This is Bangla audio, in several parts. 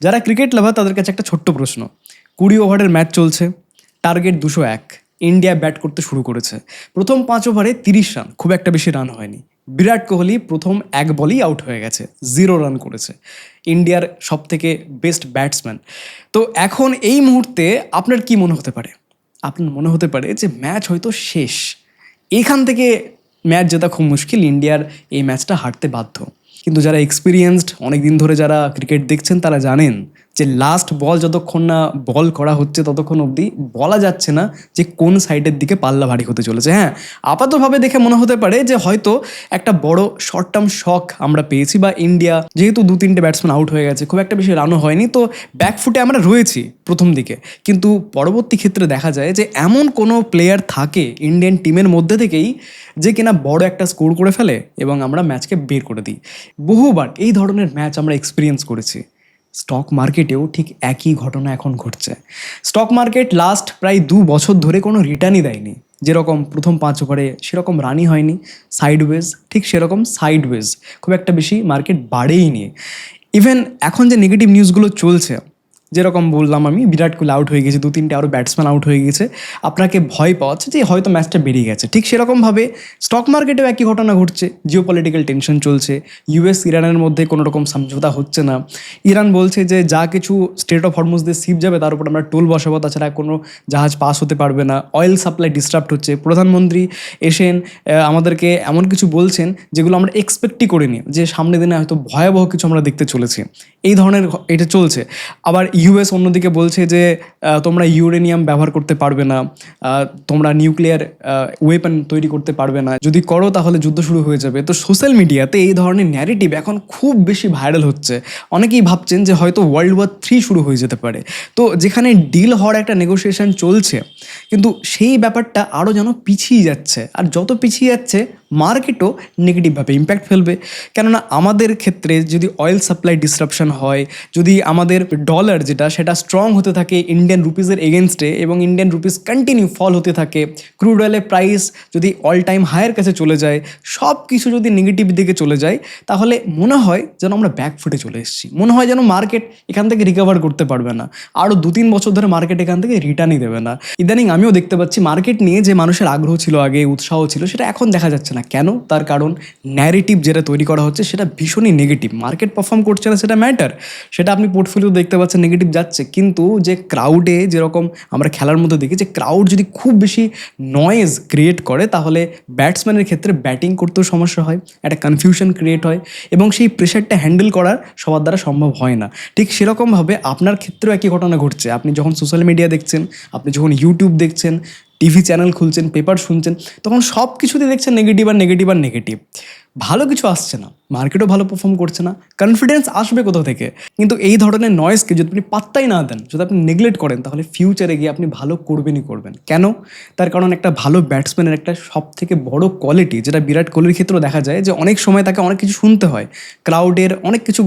যারা ক্রিকেট লাভার তাদের কাছে একটা ছোট্ট প্রশ্ন। 20 ওভারের ম্যাচ চলছে, টার্গেট 201, ইন্ডিয়া ব্যাট করতে শুরু করেছে। প্রথম 5 ওভারে 30 রান, খুব একটা বেশি রান হয়নি। বিরাট কোহলি প্রথম এক বলেই আউট হয়ে গেছে, 0 রান করেছে। ইন্ডিয়ার সব থেকে বেস্ট ব্যাটসম্যান। তো এখন এই মুহূর্তে আপনার কি মনে হতে পারে? আপনার মনে হতে পারে যে ম্যাচ হয়তো শেষ, এখান থেকে ম্যাচ জেতা খুব মুশকিল, ইন্ডিয়ার এই ম্যাচটা হারতে বাধ্য। কিন্তু যারা এক্সপিরিয়েন্সড, অনেক দিন ধরে যারা ক্রিকেট দেখছেন, তারা জানেন যে লাস্ট বল যতক্ষণ না বল করা হচ্ছে ততক্ষণ অবধি বলা যাচ্ছে না যে কোন সাইডের দিকে পাল্লা ভারী হতে চলেছে। হ্যাঁ, আপাতভাবে দেখে মনে হতে পারে যে হয়তো একটা বড় শর্ট টার্ম শক আমরা পেয়েছি, বা ইন্ডিয়া যেহেতু 2-3টে ব্যাটসম্যান আউট হয়ে গেছে, খুব একটা বেশি রানও হয়নি, তো ব্যাকফুটে আমরা রয়েছি প্রথম দিকে। কিন্তু পরবর্তী ক্ষেত্রে দেখা যায় যে এমন কোনো প্লেয়ার থাকে ইন্ডিয়ান টিমের মধ্যে থেকেই যে কিনা বড় একটা স্কোর করে ফেলে এবং আমরা ম্যাচকে বের করে দিই। বহুবার এই ধরনের ম্যাচ আমরা এক্সপিরিয়েন্স করেছি। স্টক মার্কেটেও ঠিক একই ঘটনা এখন ঘটছে। স্টক মার্কেট লাস্ট প্রায় 2 বছর ধরে কোনো রিটার্নই দেয়নি। যেরকম প্রথম 5 ওভারে সেরকম রানই হয়নি, সাইডওয়েজ, ঠিক সেরকম সাইডওয়েজ, খুব একটা বেশি মার্কেট বাড়েই নিয়ে। ইভেন এখন যে নেগেটিভ নিউজগুলো চলছে, যেরকম বললাম আমি, বিরাট কোহলি আউট হয়ে গেছে, 2-3টে আরও ব্যাটসম্যান আউট হয়ে গেছে, আপনাকে ভয় পাওয়াচ্ছে যে হয়তো ম্যাচটা বেরিয়ে গেছে। ঠিক সেরকমভাবে স্টক মার্কেটেও একই ঘটনা ঘটছে। জিও পলিটিক্যাল টেনশন চলছে, ইউএস ইরানের মধ্যে কোনো রকম সমঝোতা হচ্ছে না। ইরান বলছে যে যা কিছু স্ট্রেট অফ হরমুজ দিয়ে শিপ যাবে তার উপর আমরা টোল বসাবো, তাছাড়া কোনো জাহাজ পাস হতে পারবে না। অয়েল সাপ্লাই ডিস্টার্ব হচ্ছে। প্রধানমন্ত্রী এসেন আমাদেরকে এমন কিছু বলছেন যেগুলো আমরা এক্সপেক্টই করিনি, যে সামনের দিনে হয়তো ভয়াবহ কিছু আমরা দেখতে চলেছি। এই ধরনের এটা চলছে। আবার ইউএস অন্যদিকে বলছে যে তোমরা ইউরেনিয়াম ব্যবহার করতে পারবে না, তোমরা নিউক্লিয়ার ওয়েপন তৈরি করতে পারবে না, যদি করো তাহলে যুদ্ধ শুরু হয়ে যাবে। তো সোশ্যাল মিডিয়াতে এই ধরনের ন্যারেটিভ এখন খুব বেশি ভাইরাল হচ্ছে। অনেকেই ভাবছেন যে হয়তো World War III শুরু হয়ে যেতে পারে। তো যেখানে ডিল হওয়ার একটা নেগোসিয়েশন চলছে, কিন্তু সেই ব্যাপারটা আরও যেন পিছিয়ে যাচ্ছে। আর যত পিছিয়ে যাচ্ছে মার্কেটও নেগেটিভভাবে ইম্প্যাক্ট ফেলবে। কেননা আমাদের ক্ষেত্রে যদি অয়েল সাপ্লাই ডিসরাপশন হয়, যদি আমাদের ডলার যেটা সেটা স্ট্রং হতে থাকে ইন্ডিয়ান রুপিসের এগেনস্টে, এবং ইন্ডিয়ান রুপিস কন্টিনিউ ফল হতে থাকে, ক্রুড অয়েলের প্রাইস যদি অল টাইম হায়ার কাছে চলে যায়, সব কিছু যদি নেগেটিভ দিকে চলে যায়, তাহলে মনে হয় যেন আমরা ব্যাকফুটে চলে এসেছি। মনে হয় যেন মার্কেট এখান থেকে রিকভার করতে পারবে না, আরও 2-3 বছর ধরে মার্কেট এখান থেকে রিটার্নই দেবে না। ইদানিং আমিও দেখতে পাচ্ছি মার্কেট নিয়ে যে মানুষের আগ্রহ ছিল আগে, উৎসাহ ছিল, সেটা এখন দেখা যাচ্ছে না। কেন? তার কারণ ন্যারেটিভ যেটা তৈরি করা হচ্ছে সেটা ভীষণই নেগেটিভ। মার্কেট পারফর্ম করছে না সেটা ম্যাটার, সেটা আপনি পোর্টফোলিও দেখতে পাচ্ছেন নেগেটিভ যাচ্ছে, কিন্তু যে ক্রাউডে যেরকম আমরা খেলার মধ্যে দেখি যে ক্রাউড যদি খুব বেশি নয়েজ ক্রিয়েট করে, তাহলে ব্যাটসম্যানের ক্ষেত্রে ব্যাটিং করতেও সমস্যা হয়, একটা কনফিউশন ক্রিয়েট হয়, এবং সেই প্রেশারটা হ্যান্ডেল করার সবার দ্বারা সম্ভব হয় না। ঠিক সেরকমভাবে আপনার ক্ষেত্রেও একই ঘটনা ঘটছে। আপনি যখন সোশ্যাল মিডিয়া দেখছেন, আপনি যখন ইউটিউব দেখছেন, টিভি চ্যানেল খুলছেন, পেপার শুনছেন, তখন সব কিছুতে দেখছেন নেগেটিভ আর নেগেটিভ আর নেগেটিভ। ভালো কিছু আসছে না, মার্কেটও ভালো পারফর্ম করছে না, কনফিডেন্স আসবে কোথা থেকে? কিন্তু এই ধরনের নয়েজকে যদি আপনি পাত্তাই না দেন, যদি আপনি নেগলেক্ট করেন, তাহলে ফিউচারে গিয়ে আপনি ভালো করবেনই করবেন। কেন? তার কারণ একটা ভালো ব্যাটসম্যানের একটা সব থেকে বড় কোয়ালিটি, যেটা বিরাট কোহলির ক্ষেত্রেও দেখা যায়, যে অনেক সময় তাকে অনেক কিছু শুনতে হয়, ক্রাউডের অনেক কিছু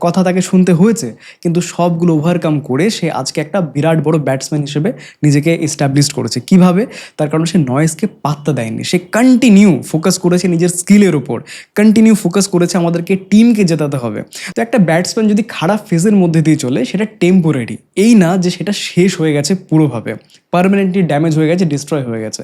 কথা তাকে শুনতে হয়েছে, কিন্তু সবগুলো ওভারকাম করে সে আজকে একটা বিরাট বড় ব্যাটসম্যান হিসেবে নিজেকে এস্টাবলিশ করেছে। কিভাবে? তার কারণ সে নয়েজকে পাত্তা দেয়নি, সে কন্টিনিউ ফোকাস করেছে নিজের স্কিলের উপর, কন্টিনিউ ফোকাস করেছে আমাদেরকে টিমকে জেতাতে হবে। তো একটা ব্যাটসম্যান যদি খারাপ ফেজের মধ্যে দিয়ে চলে, সেটা টেম্পোরারি, এই না যে সেটা শেষ হয়ে গেছে পুরোভাবে, পার্মানেন্টলি ড্যামেজ হয়ে গেছে, ডিস্ট্রয় হয়ে গেছে।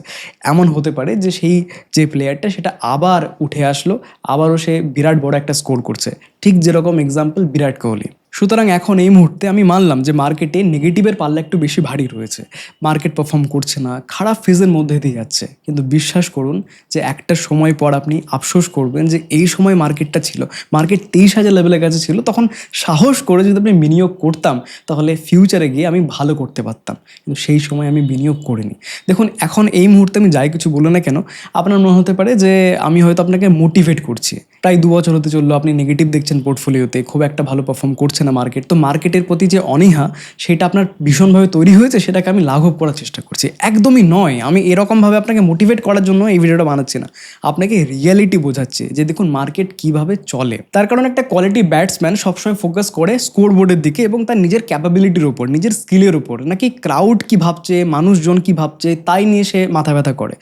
এমন হতে পারে যে সেই যে প্লেয়ারটা সেটা আবার উঠে আসলো, আবারও সে বিরাট বড় একটা স্কোর করছে, ঠিক যেরকম এক্সাম্পল বিরাট কোহলি। সুতরাং এখন এই মুহূর্তে আমি মানলাম যে মার্কেটে নেগেটিভের পাল্লা একটু বেশি ভারী রয়েছে, মার্কেট পারফর্ম করছে না, খারাপ ফেজের মধ্যে দিয়ে যাচ্ছে। কিন্তু বিশ্বাস করুন যে একটা সময় পর আপনি আফসোস করবেন যে এই সময় মার্কেটটা ছিল, মার্কেট 23,000 লেভেলের কাছে ছিল, তখন সাহস করে যদি আপনি বিনিয়োগ করতাম, তাহলে ফিউচারে গিয়ে আমি ভালো করতে পারতাম। কিন্তু সেই সময় আমি বিনিয়োগ করিনি। দেখুন, এখন এই মুহূর্তে আমি যাই কিছু বলি না কেন, আপনার মনে হতে পারে যে আমি হয়তো আপনাকে মোটিভেট করছি। প্রায় 2 বছর হতে চললো আপনি নেগেটিভ দেখছেন পোর্টফোলিওতে, খুব একটা ভালো পারফর্ম করছে না মার্কেট। তো মার্কেটের প্রতি যে অনীহা, সেটা আপনার ভীষণভাবে তৈরি হয়েছে, সেটাকে আমি লাঘব করার চেষ্টা করছি। একদমই নয়, আমি এরকমভাবে আপনাকে মোটিভেট করার জন্য এই ভিডিওটা বানাচ্ছি না, আপনাকে রিয়ালিটি বোঝাচ্ছি যে দেখুন মার্কেট কিভাবে চলে। তার কারণ একটা কোয়ালিটি ব্যাটসম্যান সবসময় ফোকাস করে স্কোর বোর্ডের দিকে এবং তার নিজের ক্যাপাবিলিটির উপর, নিজের স্কিলের উপর, নাকি ক্রাউড কি ভাবছে, মানুষজন কি ভাবছে তাই নিয়ে সে মাথা ব্যথা করে।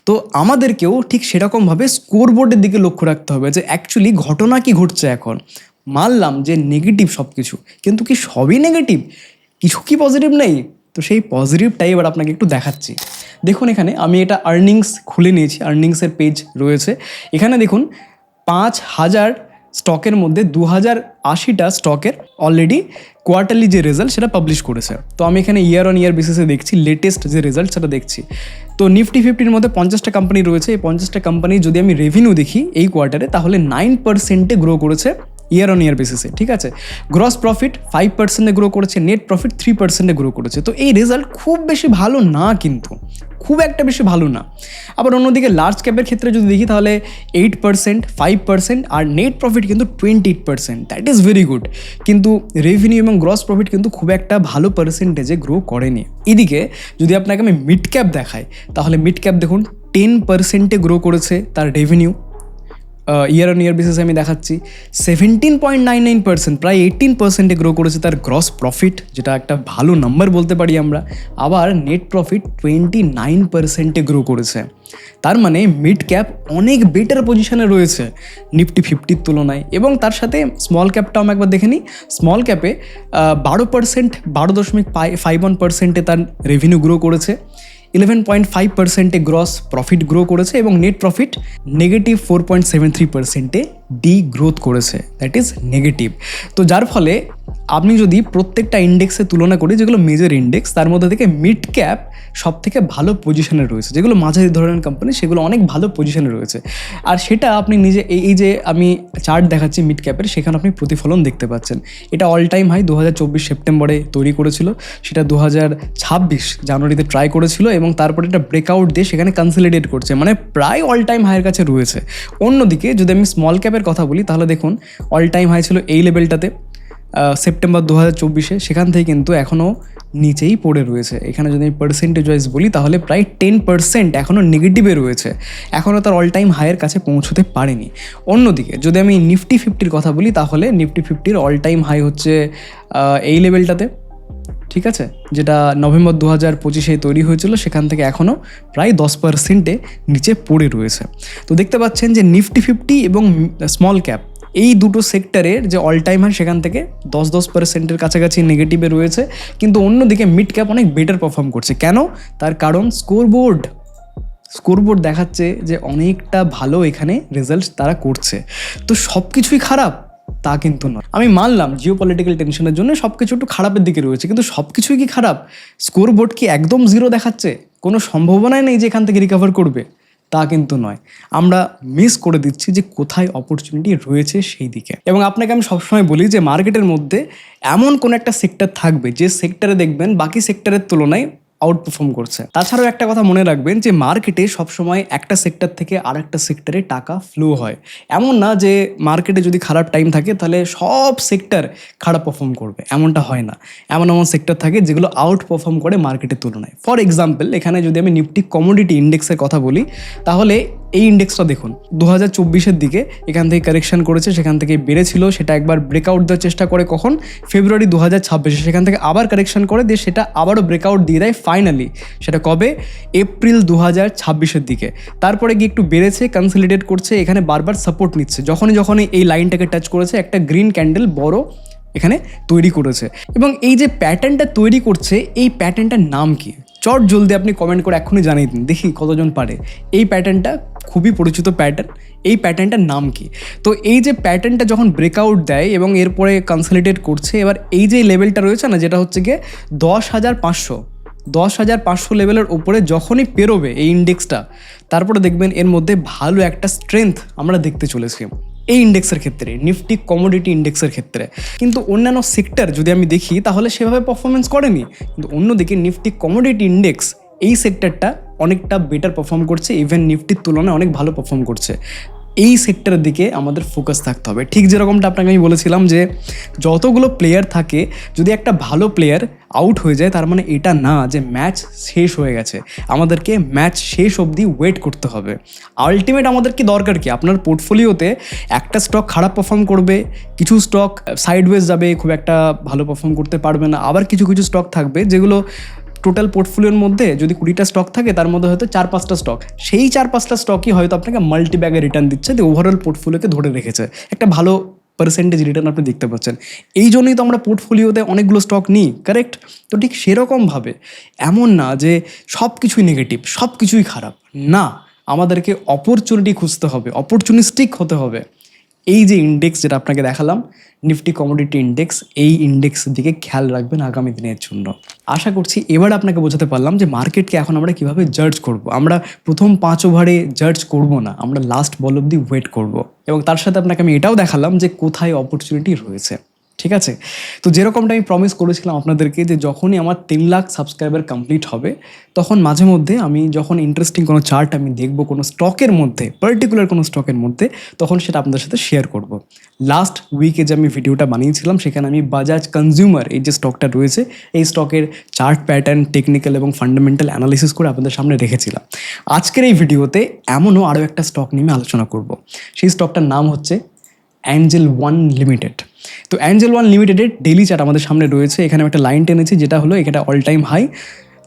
তো আমাদেরকেও ঠিক সেরকমভাবে স্কোর বোর্ডের দিকে লক্ষ্য রাখতে হবে যে অ্যাকচুয়ালি ঘটনা কি ঘটছে এখন। মানলাম যে নেগেটিভ সব কিছু, কিন্তু কি সবই নেগেটিভ? কিছু কি পজিটিভ নেই? তো সেই পজিটিভটাই এবার আপনাকে একটু দেখাচ্ছি। দেখুন এখানে আমি এটা আর্নিংস খুলে নিয়েছি, আর্নিংসের পেজ রয়েছে। এখানে দেখুন 5,000 স্টকের মধ্যে 2,080টা স্টকের অলরেডি কোয়ার্টারলি যে রেজাল্ট সেটা পাবলিশ করেছে। তো আমি এখানে ইয়ার অন ইয়ার বেসিসে দেখছি, লেটেস্ট যে রেজাল্ট সেটা দেখছি। তো নিফটি 50-র মধ্যে 50টা কোম্পানি রয়েছে। এই 50টা কোম্পানি যদি আমি রেভিনিউ দেখি এই কোয়ার্টারে, তাহলে 9% গ্রো করেছে ইয়ার অন ইয়ার বেসিসে, ঠিক আছে। গ্রস প্রফিট 5% গ্রো করেছে, নেট প্রফিট 3% গ্রো করেছে। তো এই রেজাল্ট খুব বেশি ভালো না, কিন্তু খুব একটা বেশি ভালো না। আবার অন্যদিকে লার্জ ক্যাপের ক্ষেত্রে যদি দেখি তাহলে 8%, 5% আর নেট প্রফিট কিন্তু 28%, দ্যাট ইজ ভেরি গুড। কিন্তু রেভিনিউ এবং গ্রস প্রফিট কিন্তু খুব একটা ভালো পার্সেন্টেজে গ্রো করেনি। এদিকে যদি আপনাকে আমি মিড ক্যাপ দেখাই, তাহলে মিড ক্যাপ দেখুন 10% গ্রো করেছে তার রেভিনিউ। ইয়ার অন ইয়ার বেসিসে আমি দেখাচ্ছি 17.99%, প্রায় 18% গ্রো করেছে তার গ্রস প্রফিট, যেটা একটা ভালো নাম্বার বলতে পারি আমরা। আবার নেট প্রফিট 29% গ্রো করেছে। তার মানে মিড ক্যাপ অনেক বেটার পজিশনে রয়েছে নিফটি 50-র তুলনায়। এবং তার সাথে স্মল ক্যাপটাও আমি একবার দেখে নিই। স্মল ক্যাপে 12%, 12.51% তার রেভিনিউ গ্রো করেছে, 11.5% গ্রস প্রফিট গ্রো করেছে এবং নেট প্রফিট -4.73% ডি গ্রোথ করেছে, দ্যাট ইজ নেগেটিভ। তো যার ফলে আপনি যদি প্রত্যেকটা ইন্ডেক্সে তুলনা করি, যেগুলো মেজর ইন্ডেক্স, তার মধ্যে থেকে মিড ক্যাপ সব থেকে ভালো পজিশনে রয়েছে। যেগুলো মাঝারি ধরনের কোম্পানি সেগুলো অনেক ভালো পজিশনে রয়েছে। আর সেটা আপনি নিজে এই যে আমি চার্ট দেখাচ্ছি মিড ক্যাপের, সেখানে আপনি প্রতিফলন দেখতে পাচ্ছেন। এটা অল টাইম হাই 2024 সেপ্টেম্বরে তৈরি করেছিল, সেটা 2026 জানুয়ারিতে ট্রাই করেছিল এবং তারপরে এটা ব্রেকআউট দিয়ে সেখানে কনসলিডেট করছে, মানে প্রায় অল টাইম হাইয়ের কাছে রয়েছে। অন্যদিকে যদি আমি স্মল ক্যাপের কথা বলি, তাহলে দেখুন অল টাইম হাই ছিল এই লেভেলটাতে সেপ্টেম্বর 2024-এ, সেখান থেকে কিন্তু এখনও নিচেই পড়ে রয়েছে। এখানে যদি আমি পার্সেন্টেজ ওয়াইজ বলি, তাহলে প্রায় 10% এখনও নেগেটিভে রয়েছে, এখনও তার অল টাইম হাইয়ের কাছে পৌঁছতে পারেনি। অন্যদিকে যদি আমি নিফটি 50-র কথা বলি, তাহলে নিফটি 50-র অল টাইম হাই হচ্ছে এই লেভেলটাতে, ঠিক আছে, যেটা নভেম্বর 2025-এ তৈরি হয়েছিল। সেখান থেকে এখনও প্রায় 10% নিচে পড়ে রয়েছে। তো দেখতে পাচ্ছেন যে নিফটি 50 এবং স্মল ক্যাপ এই দুটো সেক্টরের যে অল টাইম হাই, সেখান থেকে 10% কাছাকাছি নেগেটিভে রয়েছে। কিন্তু অন্যদিকে মিড ক্যাপ অনেক বেটার পারফর্ম করছে। কেন? তার কারণ স্কোরবোর্ড দেখাচ্ছে যে অনেকটা ভালো এখানে রেজাল্ট তারা করছে। তো সব কিছুই খারাপ তা কিন্তু নয়। আমি মানলাম জিওপলিটিক্যাল টেনশনের জন্য সব কিছু একটু খারাপের দিকে রয়েছে, কিন্তু সব কিছুই কি খারাপ? স্কোরবোর্ড কি একদম জিরো দেখাচ্ছে? কোনো সম্ভাবনাই নেই যে এখান থেকে রিকভার করবে? তা কিন্তু নয়। আমরা মিস করে দিচ্ছি যে কোথায় অপরচুনিটি রয়েছে সেই দিকে। এবং আপনাকে আমি সবসময় বলি যে মার্কেটের মধ্যে এমন কোনো একটা সেক্টর থাকবে যে সেক্টরে দেখবেন বাকি সেক্টরের তুলনায় আউট পারফর্ম করছে। তাছাড়াও একটা কথা মনে রাখবেন যে মার্কেটে সবসময় একটা সেক্টর থেকে আর একটা সেক্টরে টাকা ফ্লো হয়। এমন না যে মার্কেটে যদি খারাপ টাইম থাকে তাহলে সব সেক্টর খারাপ পারফর্ম করবে, এমনটা হয় না। এমন সেক্টর থাকে যেগুলো আউট পারফর্ম করে মার্কেটের তুলনায়। ফর এক্সাম্পল, এখানে যদি আমি নিফটি কমোডিটি ইন্ডেক্সের কথা বলি, তাহলে এই ইন্ডেক্সটা দেখুন 2024-এর দিকে এখান থেকে কারেকশন করেছে, সেখান থেকে বেড়েছিল, সেটা একবার ব্রেকআউট দেওয়ার চেষ্টা করে কখন? ফেব্রুয়ারি 2026-এ। সেখান থেকে আবার কারেকশন করে দিয়ে সেটা আবারও ব্রেকআউট দিয়ে দেয় ফাইনালি। সেটা কবে? এপ্রিল 2026-এর দিকে। তারপরে গিয়ে একটু বেড়েছে, কনসলিডেট করছে, এখানে বারবার সাপোর্ট নিচ্ছে। যখনই এই লাইনটাকে টাচ করেছে, একটা গ্রিন ক্যান্ডেল বড় এখানে তৈরি করেছে। এবং এই যে প্যাটার্নটা তৈরি করছে, এই প্যাটার্নটার নাম কি? চট জলদি আপনি কমেন্ট করে এক্ষুনি জানিয়ে দিন, দেখি কতজন পারে। এই প্যাটার্নটা খুবই পরিচিত প্যাটার্ন, এই প্যাটার্নটার নাম কি? তো এই যে প্যাটার্নটা যখন ব্রেকআউট দেয় এবং এরপরে কনসলিডেট করছে, এবার এই যে লেভেলটা রয়েছে না, যেটা হচ্ছে গিয়ে 10,500 লেভেলের ওপরে যখনই পেরোবে এই ইন্ডেক্সটা, তারপরে দেখবেন এর মধ্যে ভালো একটা স্ট্রেংথ আমরা দেখতে চলেছি এই ইন্ডেক্সের ক্ষেত্রে, নিফটি কমোডিটি ইন্ডেক্সের ক্ষেত্রে। কিন্তু অন্যান্য সেক্টর যদি আমি দেখি, তাহলে সেভাবে পারফরমেন্স করেনি। কিন্তু অন্যদিকে নিফটি কমোডিটি ইন্ডেক্স এই সেক্টরটা অনেকটা বেটার পারফর্ম করছে, ইভেন নিফটির তুলনায় অনেক ভালো পারফর্ম করছে। এই সেক্টরের দিকে আমাদের ফোকাস থাকতে হবে। ঠিক যেরকমটা আপনাকে আমি বলেছিলাম যে যতগুলো প্লেয়ার থাকে, যদি একটা ভালো প্লেয়ার আউট হয়ে যায়, তার মানে এটা না যে ম্যাচ শেষ হয়ে গেছে। আমাদেরকে ম্যাচ শেষ অবধি ওয়েট করতে হবে। আলটিমেট আমাদের কি দরকার কি? আপনার পোর্টফোলিওতে একটা স্টক খারাপ পারফর্ম করবে, কিছু স্টক সাইডওয়েজ যাবে, খুব একটা ভালো পারফর্ম করতে পারবে না। আবার কিছু স্টক থাকবে যেগুলো টোটাল পোর্টফোলিওর মধ্যে যদি 20টা স্টক থাকে, তার মধ্যে হয়তো 4-5টা স্টক, সেই 4-5টা স্টকই হয়তো আপনাকে মাল্টি ব্যাগে রিটার্ন দিচ্ছে, দিয়ে ওভারঅল পোর্টফোলিওকে ধরে রেখেছে, একটা ভালো পার্সেন্টেজ রিটার্ন আপনি দেখতে পাচ্ছেন। এই জন্যই তো আমরা পোর্টফোলিওতে অনেকগুলো স্টক নিই, কারেক্ট? তো ঠিক সেরকমভাবে এমন না যে সব কিছুই নেগেটিভ, সব কিছুই খারাপ, না, আমাদেরকে অপরচুনিটি খুঁজতে হবে, অপরচুনিস্টিক হতে হবে। এই যে ইন্ডেক্স যেটা আপনাকে দেখালাম, নিফটি কমোডিটি ইন্ডেক্স, এই ইন্ডেক্সের দিকে খেয়াল রাখবেন আগামী দিনের জন্য। আশা করছি এবার আপনাকে বোঝাতে পারলাম যে মার্কেটকে এখন আমরা কীভাবে জাজ করব। আমরা প্রথম 5 ওভারে জাজ করব না, আমরা লাস্ট বল অব্দি ওয়েট করব, এবং তার সাথে আপনাকে আমি এটাও দেখালাম যে কোথায় অপরচুনিটি রয়েছে। ঠিক আছে? তো যেরকমটা আমি প্রমিস করেছিলাম আপনাদেরকে যে যখনই আমার 3 লাখ সাবস্ক্রাইবার কমপ্লিট হবে, তখন মাঝে মধ্যে আমি যখন ইন্টারেস্টিং কোনো চার্ট আমি দেখব কোনো স্টকের মধ্যে, পার্টিকুলার কোনো স্টকের মধ্যে, তখন সেটা আপনাদের সাথে শেয়ার করব। লাস্ট উইকে যে আমি ভিডিওটা বানিয়েছিলাম, সেখানে আমি বাজাজ কনজিউমার এই যে স্টকটা রয়েছে, এই স্টকের চার্ট প্যাটার্ন, টেকনিক্যাল এবং ফান্ডামেন্টাল অ্যানালিসিস করে আপনাদের সামনে রেখেছিলাম। আজকের এই ভিডিওতে এমনও আরও একটা স্টক নিয়ে আলোচনা করব। সেই স্টকটার নাম হচ্ছে অ্যাঞ্জেল ওয়ান লিমিটেড। তো অ্যাঞ্জেল ওয়ান লিমিটেডের ডেইলি চার্ট আমাদের সামনে রয়েছে। এখানে একটা লাইন টেনেছি, যেটা হলো এটা অল টাইম হাই।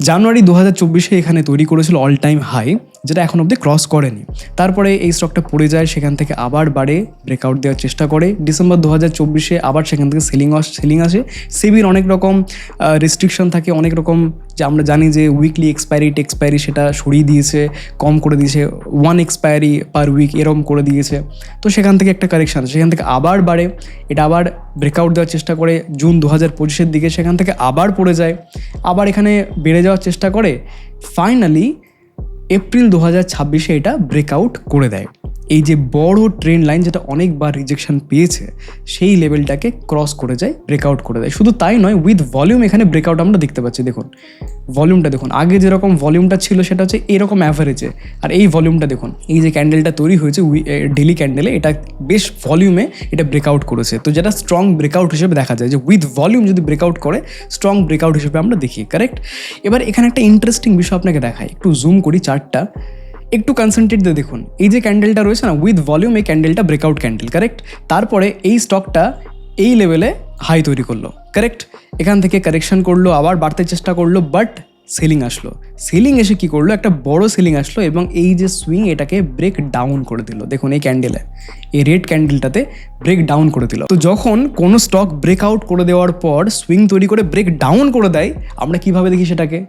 জানুয়ারি 2024 এখানে তৈরি করেছিল অল টাইম হাই, যেটা এখন অবধি ক্রস করেনি। তারপরে এই স্টকটা পড়ে যায়, সেখান থেকে আবার বাড়ে, ব্রেকআউট দেওয়ার চেষ্টা করে। ডিসেম্বর 2024 আবার সেখান থেকে সেলিং আসে। সেবির অনেক রকম রেস্ট্রিকশন থাকে, অনেক রকম, যে আমরা জানি যে উইকলি এক্সপায়ারি সেটা সরিয়ে দিয়েছে, কম করে দিয়েছে, 1 এক্সপায়ারি পার উইক এরকম করে দিয়েছে। তো সেখান থেকে একটা কারেকশান, সেখান থেকে আবার বাড়ে, এটা আবার ব্রেকআউট দেওয়ার চেষ্টা করে জুন 2025 দিকে, সেখান থেকে আবার পড়ে যায়, আবার এখানে বেড়ে যাওয়ার চেষ্টা করে, ফাইনালি এপ্রিল 2026 এটা ব্রেকআউট করে দেয়। এই যে বড় ট্রেন্ড লাইন যেটা অনেকবার রিজেকশন পেয়েছে, সেই লেভেলটাকে ক্রস করে যায়, ব্রেকআউট করে দেয়। শুধু তাই নয়, উইথ ভলিউম এখানে ব্রেকআউট আমরা দেখতে পাচ্ছি। দেখুন ভলিউমটা দেখুন, আগে যেরকম ভলিউমটা ছিল সেটা হচ্ছে এরকম অ্যাভারেজে, আর এই ভলিউমটা দেখুন, এই যে ক্যান্ডেলটা তৈরি হয়েছে ডেলি ক্যান্ডেলে, এটা বেশ ভলিউমে এটা ব্রেকআউট করেছে। তো যেটা স্ট্রং ব্রেকআউট হিসেবে দেখা যায়, যে উইথ ভলিউম যদি ব্রেকআউট করে, স্ট্রং ব্রেকআউট হিসেবে আমরা দেখি, কারেক্ট? এবার এখানে একটা ইন্টারেস্টিং বিষয় আপনাকে দেখাই, একটু জুম করি চার্টটা, একটু কনসেন্ট্রেট দিয়ে দেখুন। এই যে ক্যান্ডেলটা রয়েছে না, উইথ ভলিউম, এই ক্যান্ডেলটা ব্রেকআউট ক্যান্ডেল, কারেক্ট? তারপরে এই স্টকটা এই লেভেলে হাই তৈরি করলো, কারেক্ট? এখান থেকে কারেকশন করলো, আবার বাড়তে চেষ্টা করলো, বাট সেলিং আসলো। সেলিং এসে কি করলো, একটা বড় সেলিং আসলো, এবং এই যে সুইং এটাকে ব্রেক ডাউন করে দিল। দেখুন এই ক্যান্ডেলে, এই রেড ক্যান্ডেলটাতে ব্রেক ডাউন করে দিল। তো যখন কোনো স্টক ব্রেকআউট করে দেওয়ার পর সুইং তৈরি করে ব্রেক ডাউন করে দেয়, আমরা কিভাবে দেখি সেটাকে?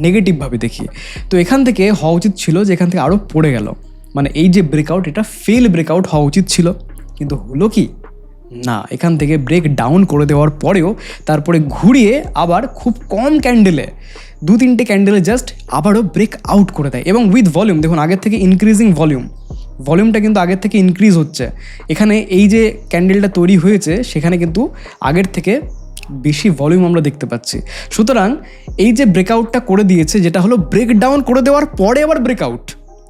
নেগেটিভভাবে দেখি। তো এখান থেকে হওয়া উচিত ছিল যে এখান থেকে আরও পড়ে গেল, মানে এই যে ব্রেকআউট, এটা ফেল ব্রেকআউট হওয়া উচিত ছিল, কিন্তু হলো কি না, এখান থেকে ব্রেক ডাউন করে দেওয়ার পরেও তারপরে ঘুরিয়ে আবার খুব কম ক্যান্ডেলে, 2-3টে ক্যান্ডেলে জাস্ট আবারও ব্রেক আউট করে দেয়, এবং উইথ ভলিউম দেখুন, আগের থেকে ইনক্রিজিং ভলিউমটা কিন্তু আগের থেকে ইনক্রিজ হচ্ছে। এখানে এই যে ক্যান্ডেলটা তৈরি হয়েছে, সেখানে কিন্তু আগের থেকে বেশি ভলিউম আমরা দেখতে পাচ্ছি। সুতরাং এই যে ব্রেকআউটটা করে দিয়েছে, যেটা হলো ব্রেকডাউন করে দেওয়ার পরে আবার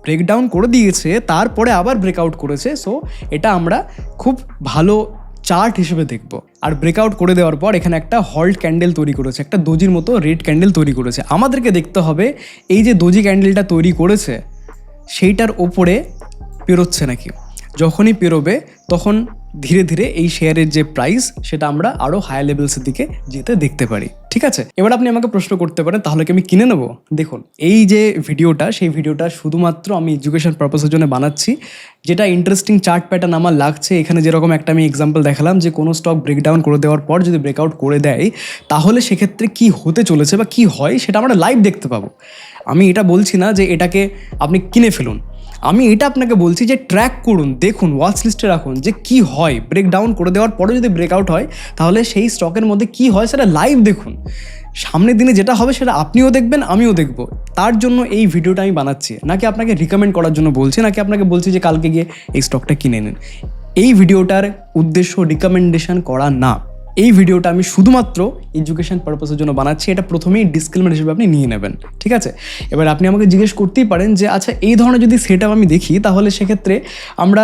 ব্রেকডাউন করে দিয়েছে, তারপরে আবার ব্রেকআউট করেছে। সো এটা আমরা খুব ভালো চার্ট হিসেবে দেখব। আর ব্রেকআউট করে দেওয়ার পর এখানে একটা হল্ট ক্যান্ডেল তৈরি করেছে, একটা দোজির মতো রেড ক্যান্ডেল তৈরি করেছে। আমাদেরকে দেখতে হবে এই যে দোজি ক্যান্ডেলটা তৈরি করেছে, সেইটার ওপরে পেরোচ্ছে নাকি। যখনই পেরোবে, তখন ধীরে ধীরে এই শেয়ারের যে প্রাইস, সেটা আমরা আরও হায়ার লেভেলসের দিকে যেতে দেখতে পারি। ঠিক আছে? এবার আপনি আমাকে প্রশ্ন করতে পারেন, তাহলে কি আমি কিনে নেবো? দেখুন এই যে ভিডিওটা, সেই ভিডিওটা শুধুমাত্র আমি এডুকেশন পারপাসের জন্য বানাচ্ছি। যেটা ইন্টারেস্টিং চার্ট প্যাটার্ন আমার লাগছে, এখানে যেরকম একটা আমি এক্সাম্পল দেখালাম, যে কোনো স্টক ব্রেকডাউন করে দেওয়ার পর যদি ব্রেকআউট করে দেয়, তাহলে সেক্ষেত্রে কি হতে চলেছে বা কি হয়, সেটা আমরা লাইভ দেখতে পাবো। আমি এটা বলছি না যে এটাকে আপনি কিনে ফেলুন, আমি এটা আপনাকে বলছি যে ট্র্যাক করুন, দেখুন, ওয়াচ লিস্টে রাখুন, যে কি হয় ব্রেকডাউন করে দেওয়ার পরে যদি ব্রেকআউট হয়, তাহলে সেই স্টকের মধ্যে কি হয় সেটা লাইভ দেখুন। সামনের দিনে যেটা হবে সেটা আপনিও দেখবেন, আমিও দেখব। তার জন্য এই ভিডিওটা আমি বানাচ্ছি, নাকি আপনাকে রিকমেন্ড করার জন্য বলছি, নাকি আপনাকে বলছি যে কালকে গিয়ে এই স্টকটা কিনে নিন। এই ভিডিওটার উদ্দেশ্য রিকমেন্ডেশন করা না, এই ভিডিওটা আমি শুধুমাত্র এডুকেশন পারপাসের জন্য বানাচ্ছি। এটা প্রথমেই ডিসক্লেমার হিসেবে আপনি নিয়ে নেবেন, ঠিক আছে? এবার আপনি আমাকে জিজ্ঞেস করতেই পারেন যে আচ্ছা, এই ধরনের যদি সেটআপ আমি দেখি, তাহলে সেক্ষেত্রে আমরা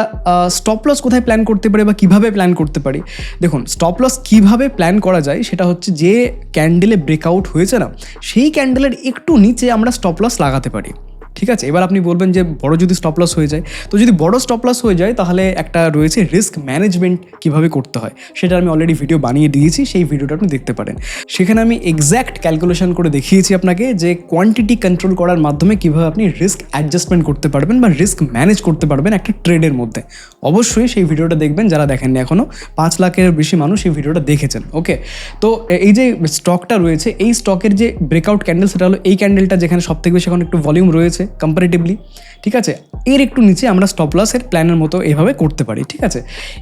স্টপ লস কোথায় প্ল্যান করতে পারি বা কীভাবে প্ল্যান করতে পারি? দেখুন, স্টপ লস কীভাবে প্ল্যান করা যায়, সেটা হচ্ছে যে ক্যান্ডেলে ব্রেকআউট হয়েছে না, সেই ক্যান্ডেলের একটু নিচে আমরা স্টপ লস লাগাতে পারি। ঠিক আছে, এবার আপনি বলবেন যে বড় যদি স্টপ লস হয়ে যায়, তো যদি বড় স্টপ লস হয়ে যায় তাহলে একটা রয়েছে রিস্ক ম্যানেজমেন্ট কিভাবে করতে হয়, সেটা আমি অলরেডি ভিডিও বানিয়ে দিয়েছি, সেই ভিডিওটা আপনি দেখতে পারেন। সেখানে আমি এক্স্যাক্ট ক্যালকুলেশন করে দেখিয়েছি আপনাকে যে কোয়ান্টিটি কন্ট্রোল করার মাধ্যমে কীভাবে আপনি রিস্ক অ্যাডজাস্টমেন্ট করতে পারবেন বা রিস্ক ম্যানেজ করতে পারবেন একটা ট্রেডের মধ্যে। অবশ্যই সেই ভিডিওটা দেখবেন যারা দেখেননি এখনও, 5 লাখের বেশি মানুষ এই ভিডিওটা দেখেছেন। ওকে, তো এই যে স্টকটা রয়েছে, এই স্টকের যে ব্রেকআউট ক্যান্ডেল সেটা হলো এই ক্যান্ডেলটা, যেখানে সবথেকে বেশি এখন একটু ভলিউম রয়েছে কম্পারেটিভলি। ঠিক আছে, এর একটু নিচে আমরা স্টপ লসের প্ল্যানের মতো এভাবে করতে পারি। ঠিক আছে,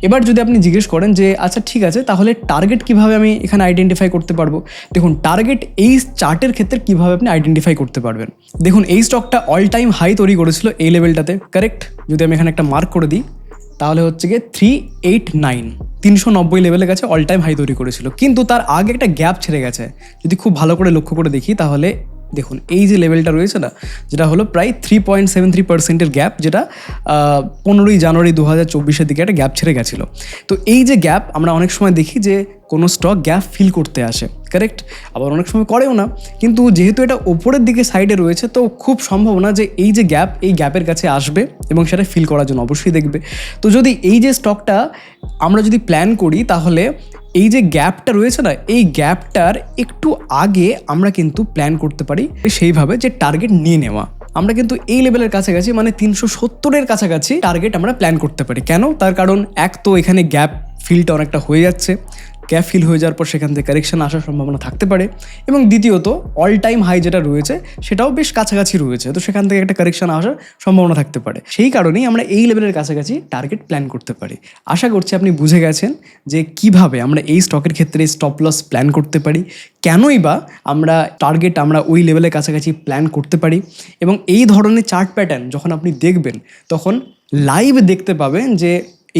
এবার যদি আপনি জিজ্ঞেস করেন যে আচ্ছা ঠিক আছে তাহলে টার্গেট কীভাবে আমি এখানে আইডেন্টিফাই করতে পারবো, দেখুন টার্গেট এই চার্টের ক্ষেত্রে কীভাবে আপনি আইডেন্টিফাই করতে পারবেন। দেখুন এই স্টকটা অল টাইম হাই তৈরি করেছিল এই লেভেলটাতে, কারেক্ট? যদি আমি এখানে একটা মার্ক করে দিই তাহলে হচ্ছে গিয়ে 389, 390 লেভেলের কাছে অল টাইম হাই তৈরি করেছিল, কিন্তু তার আগে একটা গ্যাপ ছেড়ে গেছে। যদি খুব ভালো করে লক্ষ্য করে দেখি তাহলে দেখুন এই যে লেভেলটা রয়েছে না, যেটা হলো প্রায় 3.73% গ্যাপ, যেটা 15ই জানুয়ারি 2024 দিকে একটা গ্যাপ ছেড়ে গেছিলো। তো এই যে গ্যাপ আমরা অনেক সময় দেখি যে কোনো স্টক গ্যাপ ফিল করতে আসে, কারেক্ট? আবার অনেক সময় করেও না, কিন্তু যেহেতু এটা ওপরের দিকে সাইডে রয়েছে তো খুব সম্ভাবনা যে এই যে গ্যাপ, এই গ্যাপের কাছে আসবে এবং সেটা ফিল করার জন্য অবশ্যই দেখবে। তো যদি এই যে স্টকটা আমরা যদি প্ল্যান করি তাহলে এই যে গ্যাপটা রয়েছে না, এই গ্যাপটার একটু আগে আমরা কিন্তু প্ল্যান করতে পারি সেইভাবে যে টার্গেট নিয়ে নেওয়া। আমরা কিন্তু এই লেভেলের কাছাকাছি মানে 370-এর কাছাকাছি টার্গেট আমরা প্ল্যান করতে পারি। কেন? তার কারণ এক তো এখানে গ্যাপ ফিলটা অনেকটা হয়ে যাচ্ছে, গ্যাপ ফিল হয়ে যাওয়ার পর সেখান থেকে কারেকশন আসার সম্ভাবনা থাকতে পারে, এবং দ্বিতীয়ত অল টাইম হাই যেটা রয়েছে সেটাও বেশ কাছাকাছি রয়েছে, তো সেখান থেকে একটা কারেকশন আসার সম্ভাবনা থাকতে পারে। সেই কারণেই আমরা এই লেভেলের কাছাকাছি টার্গেট প্ল্যান করতে পারি। আশা করছি আপনি বুঝে গেছেন যে কিভাবে আমরা এই স্টকের ক্ষেত্রে স্টপ লস প্ল্যান করতে পারি, কেনই বা আমরা টার্গেট আমরা ওই লেভেলের কাছাকাছি প্ল্যান করতে পারি, এবং এই ধরনের চার্ট প্যাটার্ন যখন আপনি দেখবেন তখন লাইভ দেখতে পাবেন যে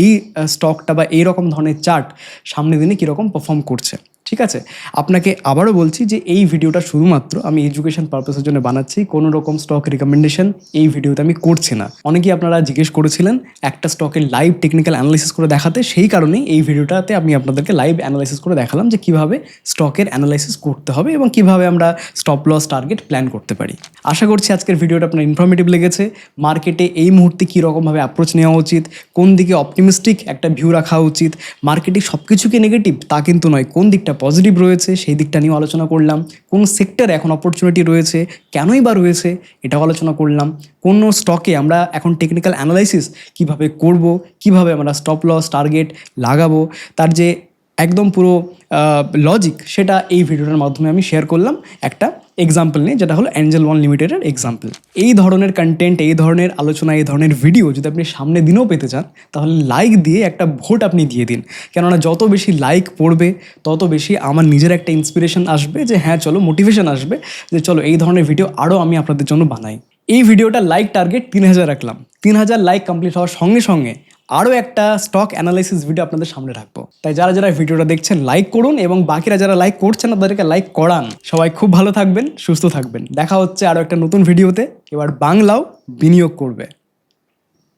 এই স্টকটা বা এই রকম ধরনের চার্ট সামনের দিনে কীরকম পারফর্ম করছে। ঠিক আছে, আপনাকে আবারও বলছি যে এই ভিডিওটা শুধুমাত্র আমি এডুকেশন পারপাসের জন্য বানাচ্ছি, কোনো রকম স্টক রিকমেন্ডেশন এই ভিডিওতে আমি করছি না। অনেকেই আপনারা জিজ্ঞেস করেছিলেন একটা স্টকের লাইভ টেকনিক্যাল অ্যানালাইসিস করে দেখাতে, সেই কারণেই এই ভিডিওটাতে আমি আপনাদেরকে লাইভ অ্যানালাইসিস করে দেখালাম যে কীভাবে স্টকের অ্যানালাইসিস করতে হবে এবং কীভাবে আমরা স্টপ লস টার্গেট প্ল্যান করতে পারি। আশা করছি আজকের ভিডিওটা আপনার ইনফরমেটিভ লেগেছে। মার্কেটে এই মুহূর্তে কীরকমভাবে অ্যাপ্রোচ নেওয়া উচিত, কোন দিকে অপটিমিস্টিক একটা ভিউ রাখা উচিত, মার্কেটে সব কিছুকে নেগেটিভ তা কিন্তু নয়, কোন দিকটা পজিটিভ রয়েছে সেই দিকটা নিয়েও আলোচনা করলাম, কোন সেক্টরে এখন অপরচুনিটি রয়েছে, কেনই বা রয়েছে এটাও আলোচনা করলাম, কোন স্টকে আমরা এখন টেকনিক্যাল অ্যানালাইসিস কিভাবে করব, কিভাবে আমরা স্টপ লস টার্গেট লাগাবো, তার যে একদম পুরো লজিক সেটা এই ভিডিওটার মাধ্যমে আমি শেয়ার করলাম একটা এক্সাম্পল নিয়ে, যেটা হলো অ্যাঞ্জেল ওয়ান লিমিটেডের এক্সাম্পল। এই ধরনের কন্টেন্ট, এই ধরনের আলোচনা, এই ধরনের ভিডিও যদি আপনি সামনে দিনেও পেতে চান তাহলে লাইক দিয়ে একটা ভোট আপনি দিয়ে দিন, কেননা যত বেশি লাইক পড়বে তত বেশি আমার নিজের একটা ইন্সপিরেশন আসবে যে হ্যাঁ চলো, মোটিভেশন আসবে যে চলো এই ধরনের ভিডিও আরও আমি আপনাদের জন্য বানাই। এই ভিডিওটা লাইক টার্গেট 3000 রাখলাম, 3000 লাইক কমপ্লিট হওয়ার সঙ্গে সঙ্গে আরও একটা স্টক অ্যানালাইসিস ভিডিও আপনাদের সামনে রাখবো। তাই যারা যারা ভিডিওটা দেখছেন লাইক করুন, এবং বাকিরা যারা লাইক করছেন না তাদেরকে লাইক করান। সবাই খুব ভালো থাকবেন, সুস্থ থাকবেন। দেখা হচ্ছে আরও একটা নতুন ভিডিওতে। এবার বাংলাও বিনিয়োগ করবে।